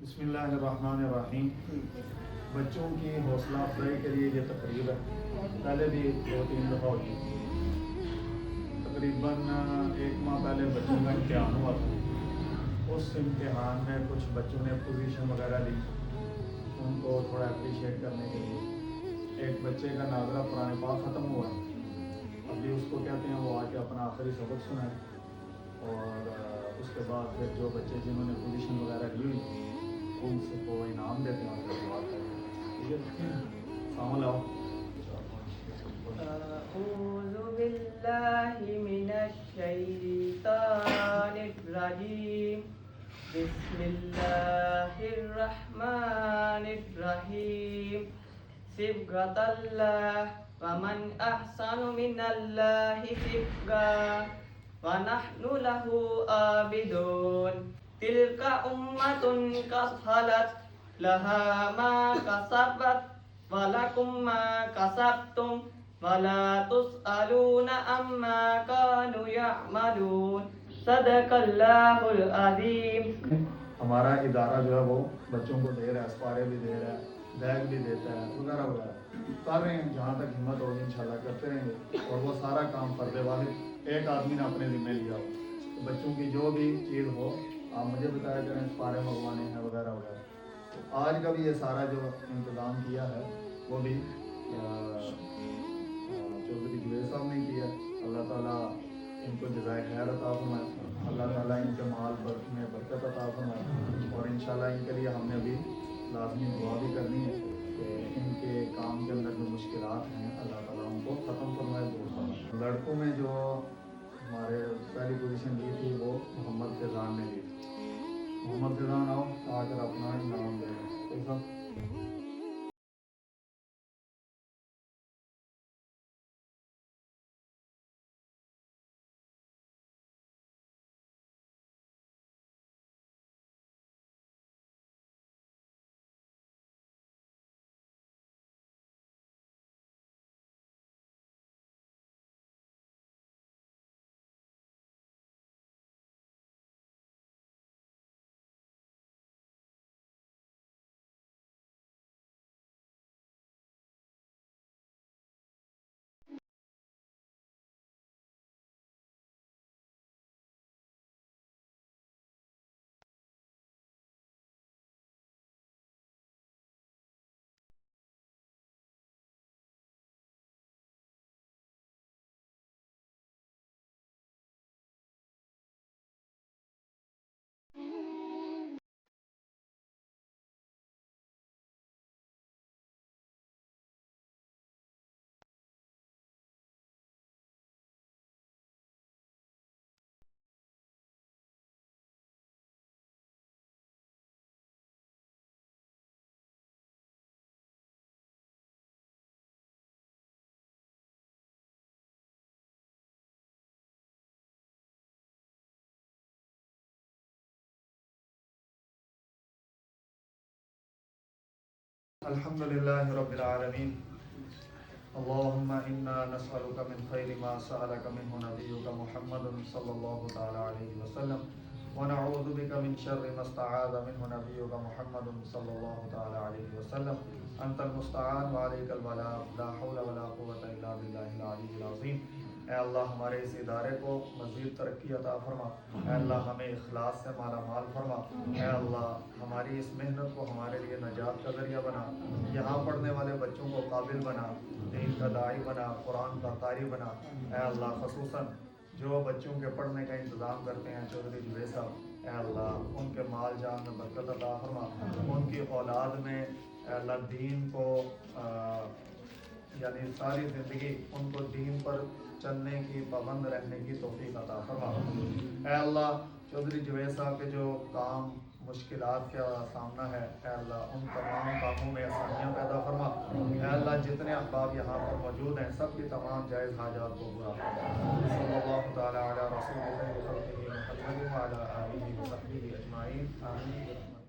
بسم اللہ الرحمن الرحیم۔ بچوں کی حوصلہ افزائی کے لیے یہ تقریب ہے، پہلے بھی 2-3 دفعہ ہوئی۔ تقریباً 1 ماہ پہلے بچوں کا امتحان ہوا تھا، اس امتحان میں کچھ بچوں نے پوزیشن وغیرہ لی، ان کو تھوڑا اپریشیٹ کرنے کے لیے۔ ایک بچے کا ناظرہ قرآن پاک ختم ہوا، ابھی اس کو کہتے ہیں وہ آ کے اپنا آخری سبق سنائے، اور اس کے بعد پھر جو بچے جنہوں نے پوزیشن وغیرہ لی ہوئی ان سے کو انعام دیتے ہیں، ان کو دعا کرتے ہیں۔ ٹھیک ہے، سامنے لاؤ۔ أعوذ بالله من الشيطان الرجيم بسم الله الرحمن الرحيم صبغة الله ومن أحسن من الله صبغة ونحن له عابدون تلك أمة قد خلت لها ما كسبت ولكم ما كسبتم ولا تسألون عما كانوا يعملون صدق اللہ العظیم۔ ہمارا ادارہ جو ہے وہ بچوں کو دے رہا ہے، اسپارے بھی دے رہا ہے، بیگ بھی دیتا ہے، وغیرہ وغیرہ کر رہے ہیں، جہاں تک ہمت ہوگی انشاءاللہ کرتے رہیں گے۔ اور وہ سارا کام فرد واحد ایک آدمی نے اپنے ذمہ لیا ہو۔ بچوں کی جو بھی چیز ہو آپ مجھے بتایا کریں، اسپارے منگوانے ہیں وغیرہ وغیرہ۔ آج کا بھی یہ سارا جو انتظام کیا ہے وہ بھی چودھری جوید صاحب نے کیا۔ اللہ تعالیٰ ان کو جزائے خیر عطا فرمائے، اللہ تعالیٰ ان کے مال میں برکت عطا فرمائے، اور انشاءاللہ ان کے لیے ہم نے بھی لازمی دعا بھی کرنی ہے کہ ان کے کام کے اندر جو مشکلات ہیں اللہ تعالیٰ ان کو ختم فرمائے، دور فرمائے۔ لڑکوں میں جو ہمارے پہلی پوزیشن لی تھی وہ محمد فیضان نے لی تھی۔ محمد فیضان آؤ آ کر اپنا انعام دے دیں۔ الحمد للہ رب العالمین، اللہم انا نسألک من خیر ما سألک منہ نبیک محمد صلی اللہ تعالی علیہ وسلم، ونعوذ بک من شر ما استعاذ منہ نبیک محمد صلی اللہ تعالی علیہ وسلم، انت المستعان وعلیک البلاغ، لا حول ولا قوة الا باللہ العلی العظیم۔ اے اللہ ہمارے اس ادارے کو مزید ترقی عطا فرما، اے اللہ ہمیں اخلاص سے مالا مال فرما، اے اللہ ہماری اس محنت کو ہمارے لیے نجات کا ذریعہ بنا، یہاں پڑھنے والے بچوں کو قابل بنا، دین کا داعی بنا، قرآن کا قاری بنا۔ اے اللہ خصوصاً جو بچوں کے پڑھنے کا انتظام کرتے ہیں چودھری جوید صاحب، اے اللہ ان کے مال جان میں برکت عطا فرما، ان کی اولاد میں اے اللہ دین کو یعنی ساری زندگی ان کو دین پر چلنے کی، پابند رہنے کی توفیق عطا فرما۔ اے اللہ چودھری جوید صاحب کے جو کام مشکلات کا سامنا ہے، اے اللہ ان تمام کاموں میں آسانیاں پیدا فرما۔ اے اللہ جتنے احباب یہاں پر موجود ہیں سب کی تمام جائز حاجات کو پورا فرما۔ صلی اللہ تعالی علی رسول اللہ محمد وعلی آلہ وصحبہ اجمعین، آمین۔